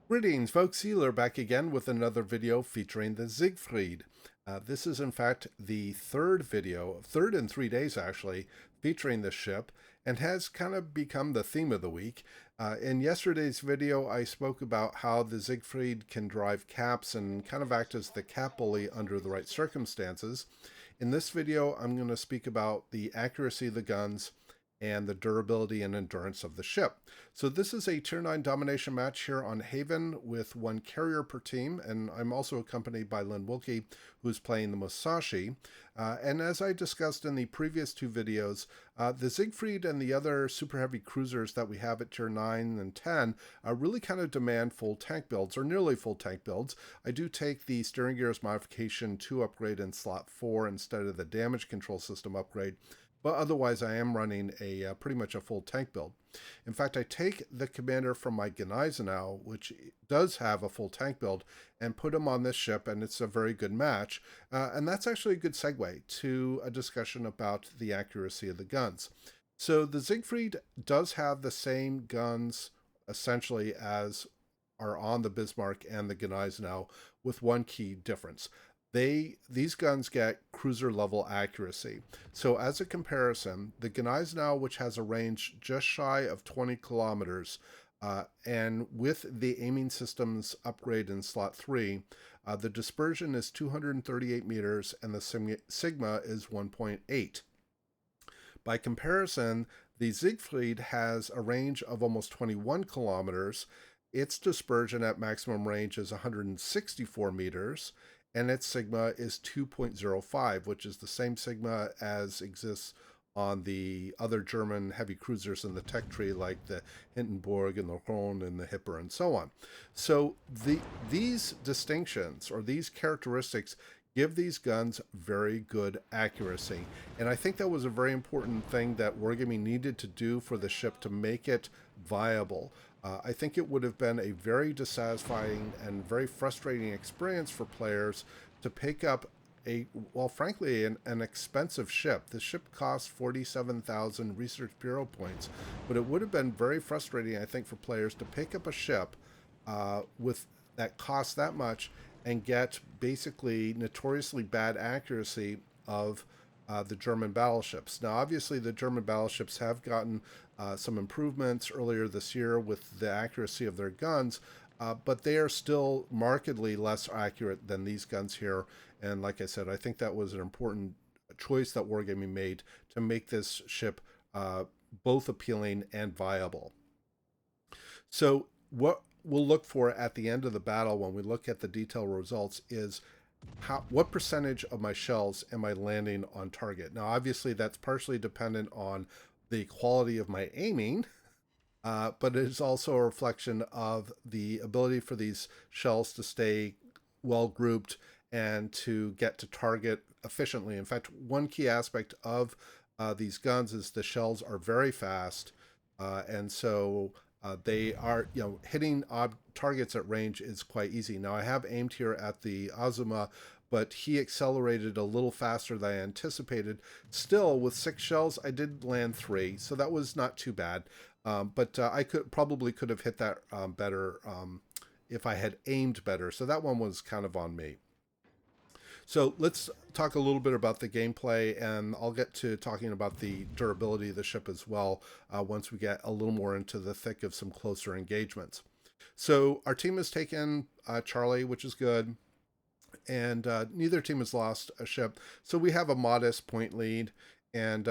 Greetings, folks. Iolair back again with another video featuring the Siegfried. This is, in fact, the third in 3 days actually, featuring this ship, and has kind of become the theme of the week. In yesterday's video, I spoke about how the Siegfried can drive caps and kind of act as the cap bully under the right circumstances. In this video, I'm going to speak about the accuracy of the guns and the durability and endurance of the ship. So this is a Tier 9 domination match here on Haven with one carrier per team, and I'm also accompanied by Lynn Wilkie, who's playing the Musashi. And as I discussed in the previous two videos, the Siegfried and the other super heavy cruisers that we have at Tier 9 and 10 really kind of demand full tank builds, or nearly full tank builds. I do take the steering gears modification 2 upgrade in slot 4 instead of the damage control system upgrade, but otherwise I am running a pretty much a full tank build. In fact, I take the commander from my Gneisenau, which does have a full tank build, and put him on this ship, and it's a very good match. And that's actually a good segue to a discussion about the accuracy of the guns. So the Siegfried does have the same guns essentially as are on the Bismarck and the Gneisenau, with one key difference. These guns get cruiser level accuracy. So as a comparison, the Gneisenau, which has a range just shy of 20 kilometers, and with the aiming systems upgrade in slot 3, the dispersion is 238 meters and the sigma is 1.8. By comparison, the Siegfried has a range of almost 21 kilometers. Its dispersion at maximum range is 164 meters, and its sigma is 2.05, which is the same sigma as exists on the other German heavy cruisers in the tech tree, like the Hindenburg and the Rhone and the Hipper and so on. So these distinctions, or these characteristics, give these guns very good accuracy. And I think that was a very important thing that Wargaming needed to do for the ship to make it viable. I think it would have been a very dissatisfying and very frustrating experience for players to pick up well, frankly, an expensive ship. The ship cost 47,000 Research Bureau points, but it would have been very frustrating, I think, for players to pick up a ship with that cost that much and get basically notoriously bad accuracy of the German battleships. Now, obviously, the German battleships have gotten some improvements earlier this year with the accuracy of their guns, but they are still markedly less accurate than these guns here. And like I said, I think that was an important choice that Wargaming made to make this ship both appealing and viable. So what we'll look for at the end of the battle when we look at the detailed results is what percentage of my shells am I landing on target. Now, obviously, that's partially dependent on the quality of my aiming, but it is also a reflection of the ability for these shells to stay well grouped and to get to target efficiently. In fact, one key aspect of these guns is the shells are very fast, and so they are, hitting targets at range is quite easy. Now, I have aimed here at the Azuma, but he accelerated a little faster than I anticipated. Still, with 6 shells, I did land 3, so that was not too bad. But I probably could have hit that better if I had aimed better. So that one was kind of on me. So let's talk a little bit about the gameplay, and I'll get to talking about the durability of the ship as well once we get a little more into the thick of some closer engagements. So our team has taken Charlie, which is good, and neither team has lost a ship. So we have a modest point lead, and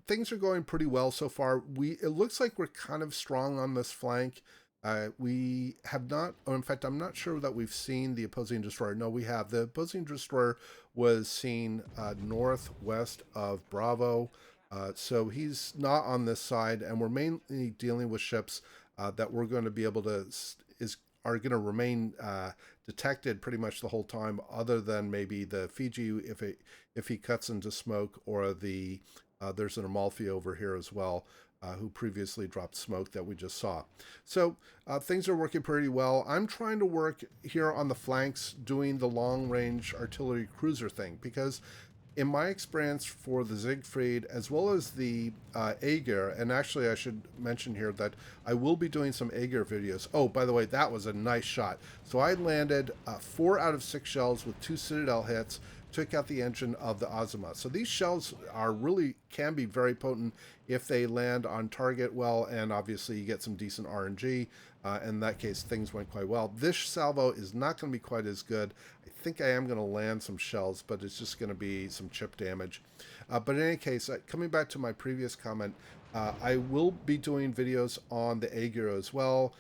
things are going pretty well so far. It looks like we're kind of strong on this flank. We have not, or in fact, I'm not sure that we've seen the opposing destroyer. No, we have. The opposing destroyer was seen northwest of Bravo, so he's not on this side, and we're mainly dealing with ships that we're going to be able to, are going to remain detected pretty much the whole time, other than maybe the Fiji if he cuts into smoke, or there's an Amalfi over here as well, who previously dropped smoke that we just saw. So things are working pretty well. I'm trying to work here on the flanks doing the long-range artillery cruiser thing, because in my experience for the Siegfried as well as the Aegir, and actually I should mention here that I will be doing some Aegir videos. Oh, by the way, that was a nice shot. So I landed 4 out of 6 shells with 2 Citadel hits, took out the engine of the Azimuth. So these shells are really can be very potent if they land on target well, and obviously you get some decent RNG. In that case, things went quite well. This salvo is not going to be quite as good. I think I am going to land some shells, but it's just going to be some chip damage. But in any case, coming back to my previous comment, I will be doing videos on the Aegir as well.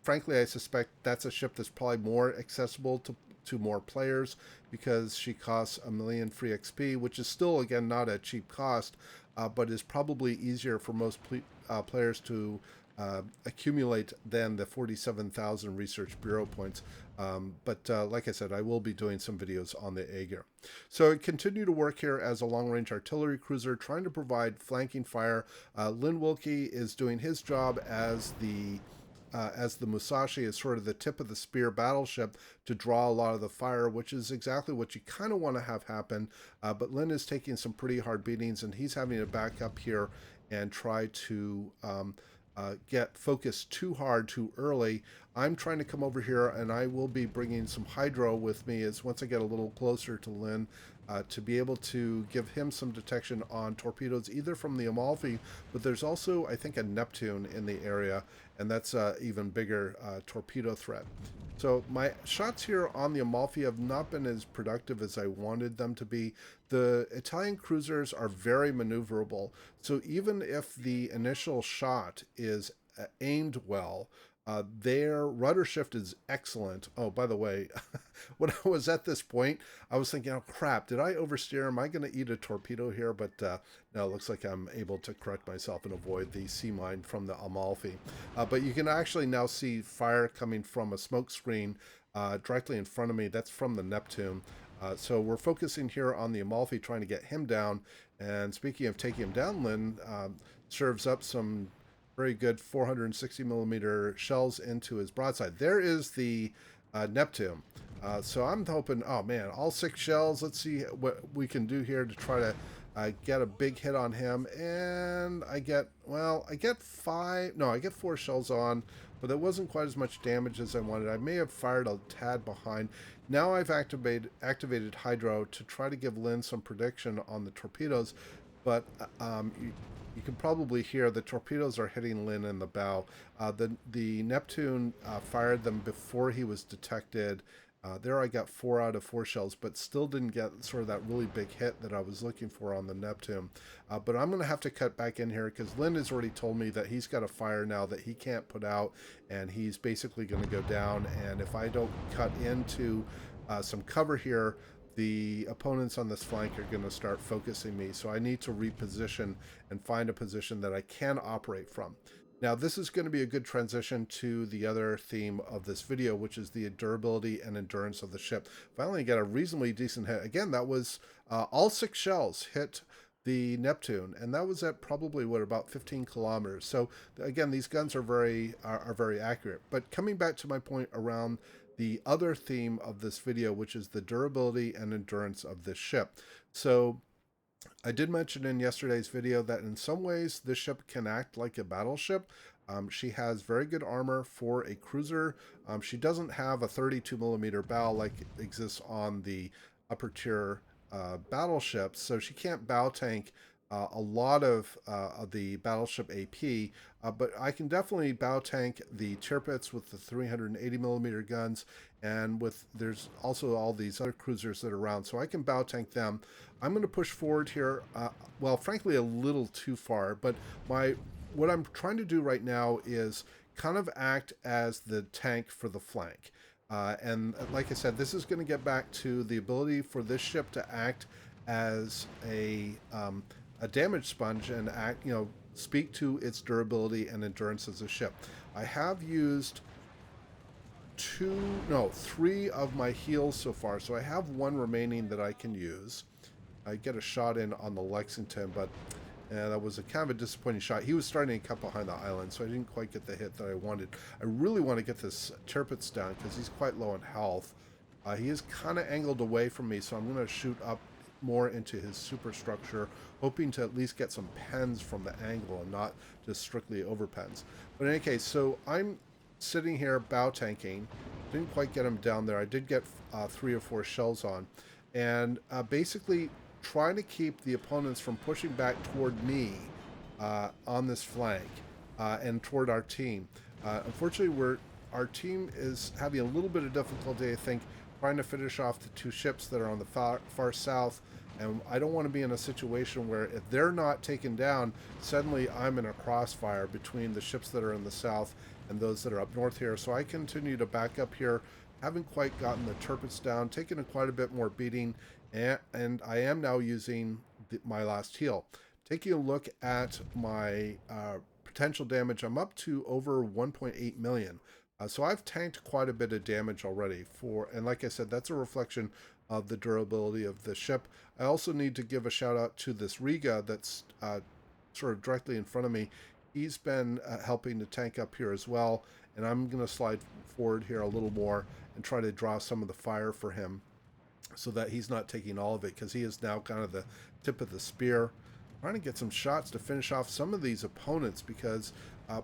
Frankly, I suspect that's a ship that's probably more accessible to more players because she costs 1 million free XP, which is still, again, not a cheap cost, but is probably easier for most players to accumulate than the 47,000 Research Bureau points. But like I said, I will be doing some videos on the Aegir. So I continue to work here as a long-range artillery cruiser, trying to provide flanking fire. Lynn Wilkie is doing his job as the Musashi, is sort of the tip of the spear battleship to draw a lot of the fire, which is exactly what you kind of want to have happen. But Lynn is taking some pretty hard beatings, and he's having to back up here and try to get focused too hard too early. I'm trying to come over here, and I will be bringing some hydro with me as once I get a little closer to Lynn to be able to give him some detection on torpedoes, either from the Amalfi, but there's also, I think, a Neptune in the area, and that's an even bigger torpedo threat. So my shots here on the Amalfi have not been as productive as I wanted them to be. The Italian cruisers are very maneuverable, so even if the initial shot is aimed well, their rudder shift is excellent. Oh, by the way, when I was at this point, I was thinking, oh crap, did I oversteer? Am I going to eat a torpedo here? But no, it looks like I'm able to correct myself and avoid the sea mine from the Amalfi. But you can actually now see fire coming from a smoke screen directly in front of me. That's from the Neptune. So we're focusing here on the Amalfi, trying to get him down. And speaking of taking him down, Lynn serves up some very good 460 millimeter shells into his broadside. There is the Neptune. So I'm hoping, oh man, all 6 shells. Let's see what we can do here to try to get a big hit on him. And I get 4 shells on, but it wasn't quite as much damage as I wanted. I may have fired a tad behind. Now I've activated Hydro to try to give Lynn some prediction on the torpedoes, but you can probably hear the torpedoes are hitting Lynn in the bow. The Neptune fired them before he was detected. There I got 4 out of 4 shells, but still didn't get sort of that really big hit that I was looking for on the Neptune. But I'm going to have to cut back in here because Lynn has already told me that he's got a fire now that he can't put out, and he's basically going to go down. And if I don't cut into some cover here, the opponents on this flank are going to start focusing me. So I need to reposition and find a position that I can operate from. Now, this is going to be a good transition to the other theme of this video, which is the durability and endurance of the ship. Finally got a reasonably decent hit. Again, that was all 6 shells hit the Neptune, and that was at probably, what, about 15 kilometers. So again, these guns are very accurate. But coming back to my point around the other theme of this video, which is the durability and endurance of this ship. So I did mention in yesterday's video that in some ways this ship can act like a battleship. She has very good armor for a cruiser. She doesn't have a 32 millimeter bow like exists on the upper tier battleships, so she can't bow tank a lot of the battleship AP, but I can definitely bow tank the Tirpitz with the 380 millimeter guns, and there's also all these other cruisers that are around, so I can bow tank them. I'm going to push forward here, well, frankly, a little too far, but what I'm trying to do right now is kind of act as the tank for the flank. And like I said, this is going to get back to the ability for this ship to act as a damage sponge and speak to its durability and endurance as a ship. I have used 3 of my heals so far, so I have 1 remaining that I can use. I get a shot in on the Lexington, but that was a kind of a disappointing shot. He was starting to cut behind the island, so I didn't quite get the hit that I wanted. I really want to get this Tirpitz down because he's quite low in health. He is kind of angled away from me, so I'm going to shoot up more into his superstructure, hoping to at least get some pens from the angle and not just strictly over pens. But in any case, so I'm sitting here bow tanking. Didn't quite get him down there. I did get 3 or 4 shells on, and basically trying to keep the opponents from pushing back toward me on this flank and toward our team. Unfortunately, our team is having a little bit of difficulty, I think, trying to finish off the 2 ships that are on the far south, and I don't want to be in a situation where if they're not taken down, suddenly I'm in a crossfire between the ships that are in the south and those that are up north here. So I continue to back up here, haven't quite gotten the turrets down, taking quite a bit more beating, and I am now using my last heal. Taking a look at my potential damage, I'm up to over 1.8 million. So I've tanked quite a bit of damage already and like I said, that's a reflection of the durability of the ship. I also need to give a shout out to this Riga that's sort of directly in front of me. He's been helping to tank up here as well, and I'm going to slide forward here a little more and try to draw some of the fire for him so that he's not taking all of it, because he is now kind of the tip of the spear. Trying to get some shots to finish off some of these opponents, because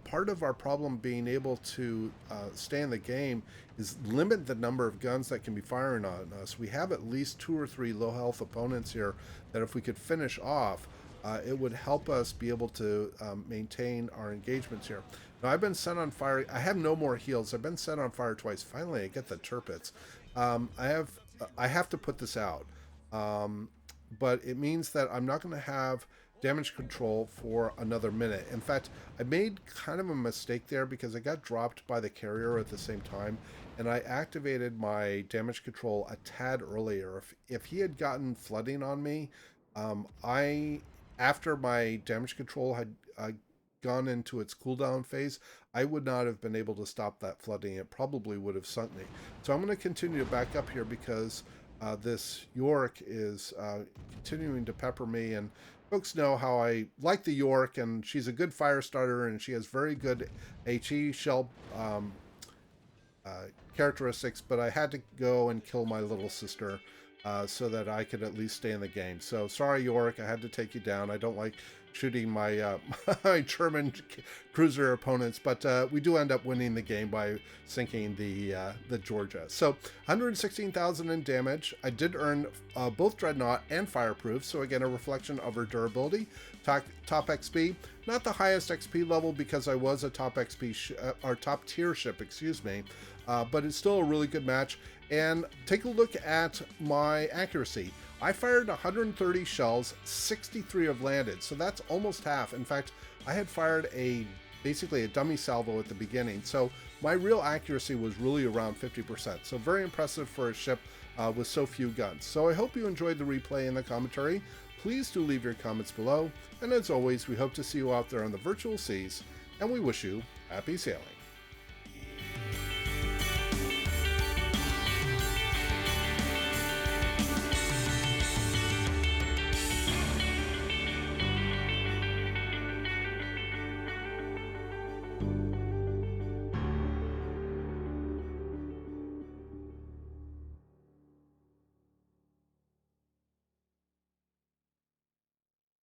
part of our problem being able to stay in the game is limit the number of guns that can be firing on us. We have at least 2 or 3 low health opponents here that if we could finish off, it would help us be able to maintain our engagements here. Now, I've been set on fire. I have no more heals. I've been set on fire twice. Finally, I get the turrets. I have to put this out. But it means that I'm not going to have damage control for another minute. In fact, I made kind of a mistake there because I got dropped by the carrier at the same time, and I activated my damage control a tad earlier. If he had gotten flooding on me, after my damage control had gone into its cooldown phase, I would not have been able to stop that flooding. It probably would have sunk me. So I'm going to continue to back up here because this York is continuing to pepper me, and folks know how I like the York, and she's a good fire starter, and she has very good HE shell characteristics, but I had to go and kill my little sister so that I could at least stay in the game. So sorry, York, I had to take you down. I don't like shooting my my German cruiser opponents, but we do end up winning the game by sinking the Georgia. So 116,000 in damage. I did earn both Dreadnought and Fireproof, so again, a reflection of her durability. Top XP, not the highest XP level because I was a top XP or top tier ship, excuse me, but it's still a really good match. And take a look at my accuracy. I fired 130 shells, 63 have landed, so that's almost half. In fact, I had fired basically a dummy salvo at the beginning, so my real accuracy was really around 50%. So very impressive for a ship with so few guns. So I hope you enjoyed the replay and the commentary. Please do leave your comments below, and as always, we hope to see you out there on the virtual seas, and we wish you happy sailing.